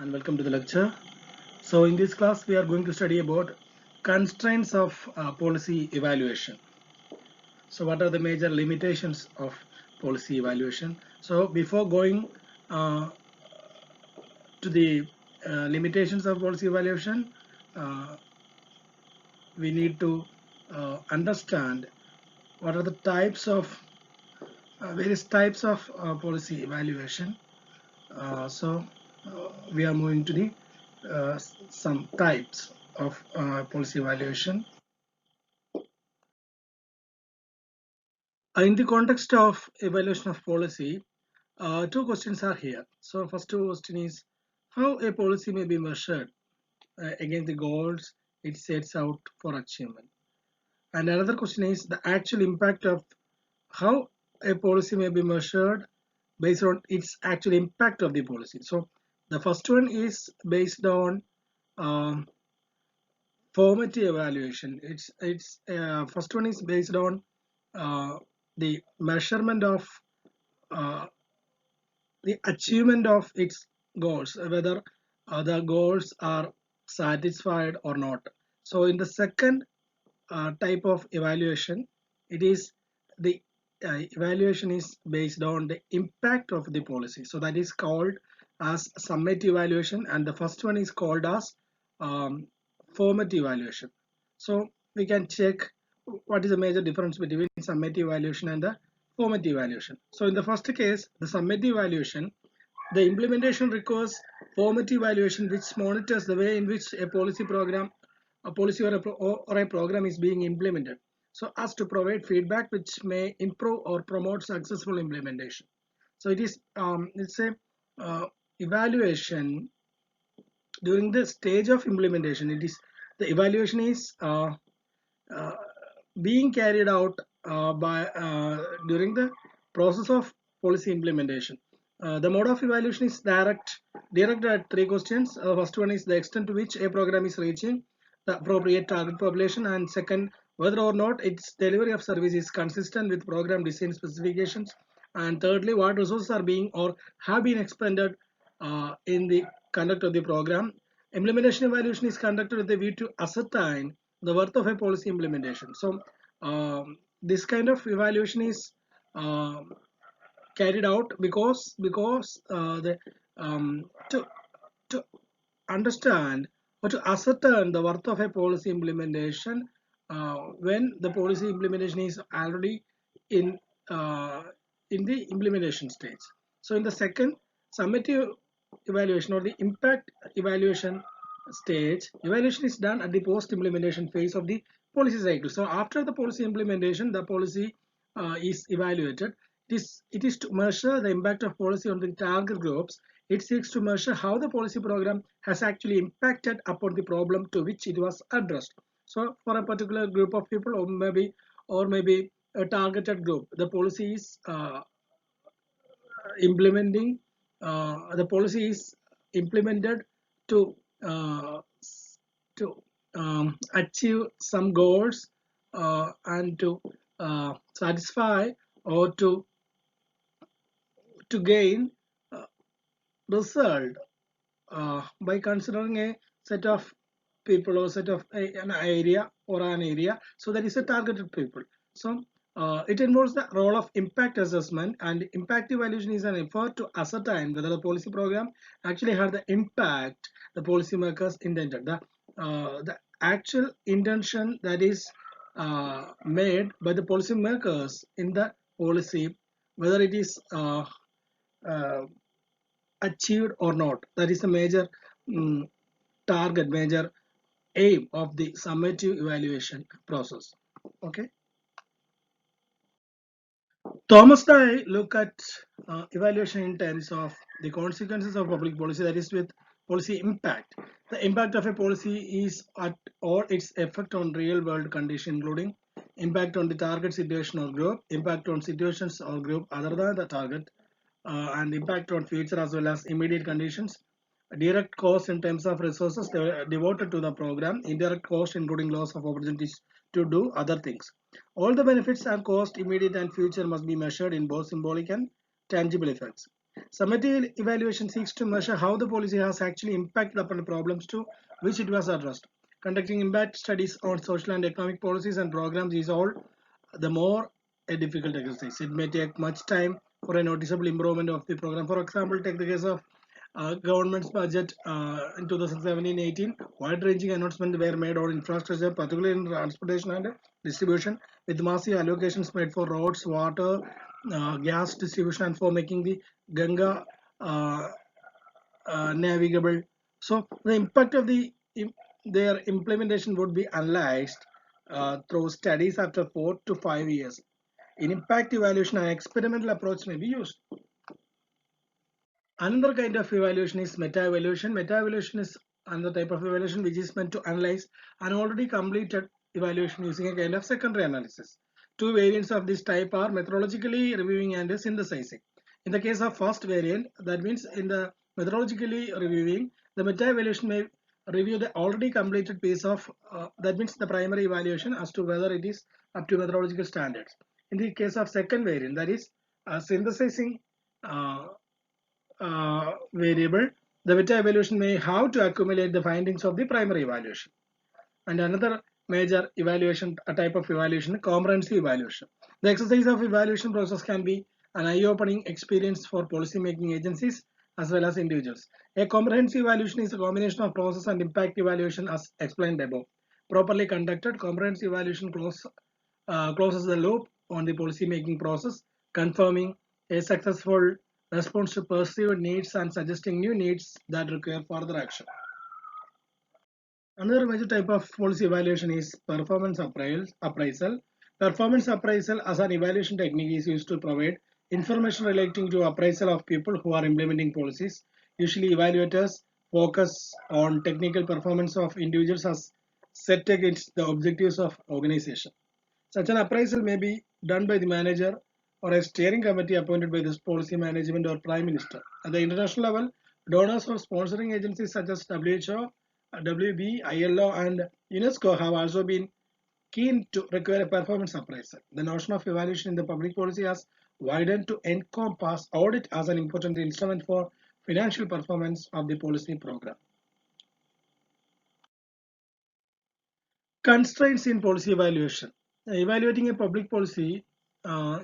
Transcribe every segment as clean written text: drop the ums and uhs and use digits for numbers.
and welcome to the lecture. So in this class we are going to study about constraints of policy evaluation. So what are the major limitations of policy evaluation? So before going uh, to the limitations of policy evaluation, uh, we need to understand what are the types of various types of policy evaluation. We are moving to the some types of policy evaluation. In the context of evaluation of policy, two questions are here. So first question is how a policy may be measured against the goals it sets out for achievement. And another question is the actual impact of how a policy may be measured based on its actual impact of the policy. So the first one is based on um, formative evaluation. It's first one is based on the measurement of uh, the achievement of its goals, whether the goals are satisfied or not. So in the second type of evaluation, it is the evaluation is based on the impact of the policy. So that is called as summative evaluation, and the first one is called as um, formative evaluation. So we can check what is the major difference between summative evaluation and the formative evaluation. So in the first case, the summative evaluation, the implementation requires formative evaluation, which monitors the way in which a policy program, a policy or a program is being implemented, so as to provide feedback which may improve or promote successful implementation. So it's a evaluation during the stage of implementation. It is the evaluation is uh, being carried out by during the process of policy implementation. The mode of evaluation is directed at three questions. First one is the extent to which a program is reaching the appropriate target population, and second, whether or not its delivery of service is consistent with program design specifications, and thirdly, what resources are being or have been expended in the conduct of the program. Implementation evaluation is conducted with a view to ascertain the worth of a policy implementation. So this kind of evaluation is carried out because the to understand or to ascertain the worth of a policy implementation when the policy implementation is already in uh, in the implementation stage. So in the second summative evaluation or the impact evaluation stage, evaluation is done at the post implementation phase of the policy cycle. So after the policy implementation, the policy is evaluated. It is to measure the impact of policy on the target groups. It seeks to measure how the policy program has actually impacted upon the problem to which it was addressed. So for a particular group of people, or maybe a targeted group, the policy is implementing the policy is implemented to uh, to achieve some goals and to satisfy or to gain uh, result by considering a set of people or set of an area. So that is a targeted people. So it involves the role of impact assessment, and impact evaluation is an effort to ascertain whether the policy program actually had the impact the policymakers intended. The actual intention that is made by the policymakers in the policy, whether it is uh, achieved or not. That is the major mm, major aim of the summative evaluation process. Okay. Thomas and I look at evaluation in terms of the consequences of public policy, that is with policy impact. The impact of a policy is at all its effect on real world condition, including impact on the target situation or group, impact on situations or group other than the target, and impact on future as well as immediate conditions, direct cost in terms of resources devoted to the program, indirect cost including loss of opportunities to do other things. All the benefits and cost, immediate and future, must be measured in both symbolic and tangible effects. Summative evaluation seeks to measure how the policy has actually impacted upon the problems to which it was addressed. Conducting impact studies on social and economic policies and programs is all the more a difficult exercise. It may take much time for a noticeable improvement of the program. For example, take the case of government's budget in 2017-18. Wide-ranging announcements were made on infrastructure, particularly in transportation and distribution, with massive allocations made for roads, water, gas distribution, and for making the Ganga uh, navigable. So the impact of their implementation would be analyzed through studies after 4 to 5 years. In impact evaluation, an experimental approach may be used. Another kind of evaluation is meta-evaluation. Meta-evaluation is another type of evaluation which is meant to analyze an already completed evaluation using a kind of secondary analysis. Two variants of this type are methodologically reviewing and synthesizing. In the case of first variant, that means in the methodologically reviewing, the meta-evaluation may review the already completed piece of, that means the primary evaluation as to whether it is up to methodological standards. In the case of second variant, that is synthesizing uh, variable, the meta evaluation may have to accumulate the findings of the primary evaluation. And another major evaluation, a type of evaluation, comprehensive evaluation. The exercise of evaluation process can be an eye-opening experience for policy-making agencies as well as individuals. A comprehensive evaluation is a combination of process and impact evaluation as explained above. Properly conducted, comprehensive evaluation closes the loop on the policy-making process, confirming a successful response to perceived needs and suggesting new needs that require further action. Another major type of policy evaluation is performance appraisal. Performance appraisal as an evaluation technique is used to provide information relating to appraisal of people who are implementing policies. Usually evaluators focus on technical performance of individuals as set against the objectives of organization. Such an appraisal may be done by the manager or a steering committee appointed by this policy management or prime minister. At the international level, donors or sponsoring agencies such as WHO, WB, ILO, and UNESCO have also been keen to require a performance appraisal. The notion of evaluation in the public policy has widened to encompass audit as an important instrument for financial performance of the policy program. Constraints in policy evaluation. Evaluating a public policy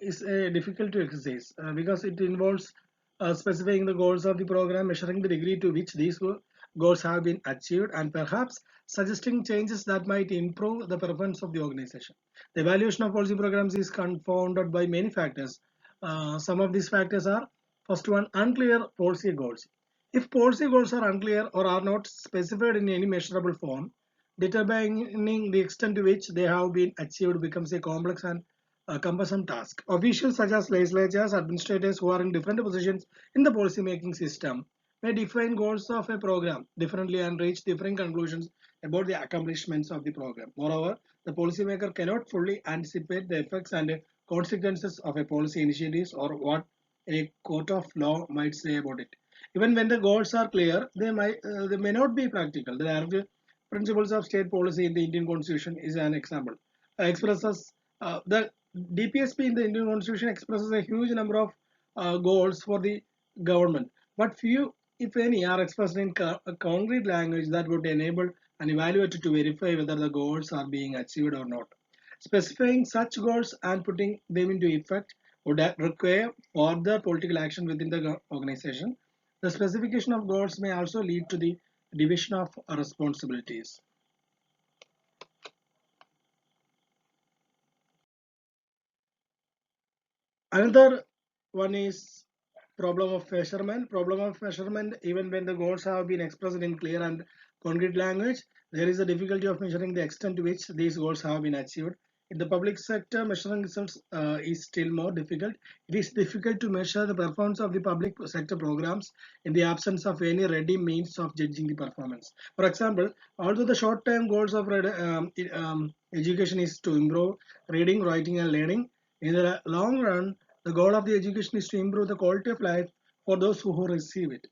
is a difficult to exercise because it involves specifying the goals of the program, measuring the degree to which these goals have been achieved, and perhaps suggesting changes that might improve the performance of the organization. The evaluation of policy programs is confounded by many factors. Some of these factors are: first one, unclear policy goals. If policy goals are unclear or are not specified in any measurable form, determining the extent to which they have been achieved becomes a complex and cumbersome task. Officials such as legislators, administrators who are in different positions in the policy making system may define goals of a program differently and reach different conclusions about the accomplishments of the program. Moreover, the policymaker cannot fully anticipate the effects and consequences of a policy initiatives or what a court of law might say about it. Even when the goals are clear, they may not be practical. The direct principles of state policy in the Indian Constitution is an example. Expresses the DPSP in the Indian Constitution expresses a huge number of goals for the government, but few, if any, are expressed in a concrete language that would enable an evaluator to verify whether the goals are being achieved or not. Specifying such goals and putting them into effect would require further political action within the organization. The specification of goals may also lead to the division of responsibilities. Another one is problem of measurement. Problem of measurement, even when the goals have been expressed in clear and concrete language, there is a difficulty of measuring the extent to which these goals have been achieved. In the public sector, measuring results is still more difficult. It is difficult to measure the performance of the public sector programs in the absence of any ready means of judging the performance. For example, although the short-term goals of education is to improve reading, writing, and learning, in the long run, the goal of the education is to improve the quality of life for those who receive it.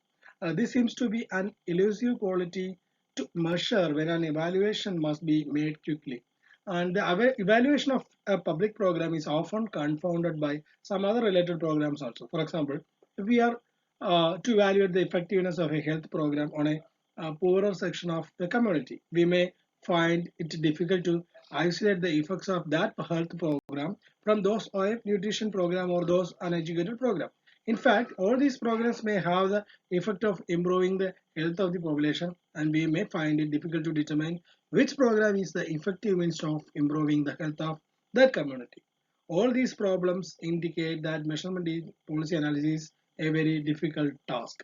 This seems to be an elusive quality to measure when an evaluation must be made quickly. And the evaluation of a public program is often confounded by some other related programs also. For example, if we are to evaluate the effectiveness of a health program on a poorer section of the community. We may find it difficult to isolate the effects of that health program from those of a nutrition program or those uneducated program. In fact, all these programs may have the effect of improving the health of the population, and we may find it difficult to determine which program is the effective means of improving the health of that community. All these problems indicate that measurement in policy analysis is a very difficult task.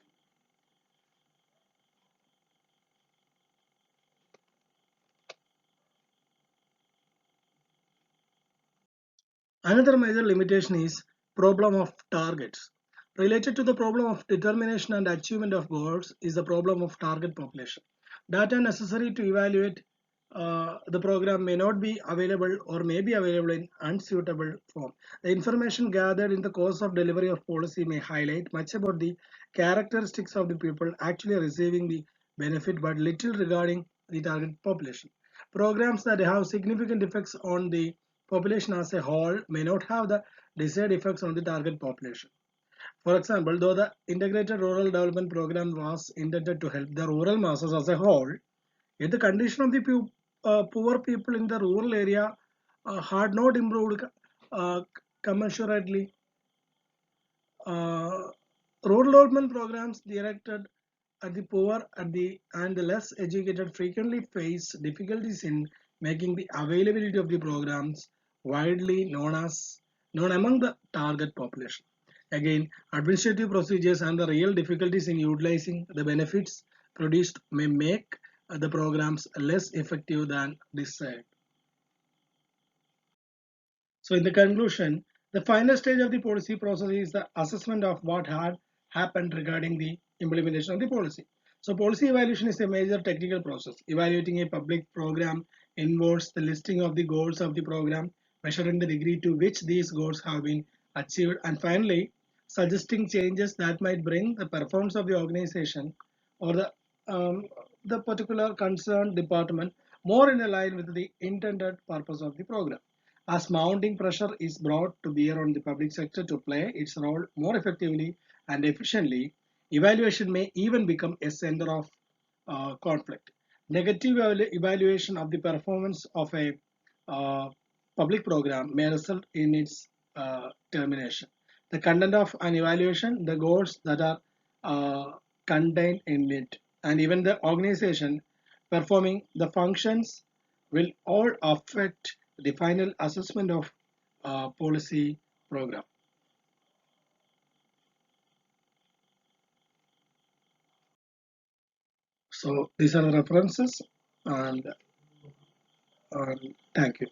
Another major limitation is problem of targets. Related to the problem of determination and achievement of goals is the problem of target population. Data necessary to evaluate the program may not be available or may be available in unsuitable form. The information gathered in the course of delivery of policy may highlight much about the characteristics of the people actually receiving the benefit but little regarding the target population. Programs that have significant effects on the population as a whole may not have the desired effects on the target population. For example, though the Integrated Rural Development Program was intended to help the rural masses as a whole, yet the condition of the poor people in the rural area had not improved uh, commensurately. Uh, Rural development programs directed at the poor and the less educated frequently face difficulties in making the availability of the programs widely known among the target population. Again, administrative procedures and the real difficulties in utilizing the benefits produced may make the programs less effective than desired. So in the conclusion, the final stage of the policy process is the assessment of what had happened regarding the implementation of the policy. So policy evaluation is a major technical process. Evaluating a public program involves the listing of the goals of the program, measuring the degree to which these goals have been achieved, and finally suggesting changes that might bring the performance of the organization or um, the particular concerned department more in line with the intended purpose of the program. As mounting pressure is brought to bear on the public sector to play its role more effectively and efficiently, evaluation may even become a center of conflict. Negative evaluation of the performance of a uh, public program may result in its termination. The content of an evaluation, the goals that are contained in it, and even the organization performing the functions will all affect the final assessment of policy program. So these are the references and thank you.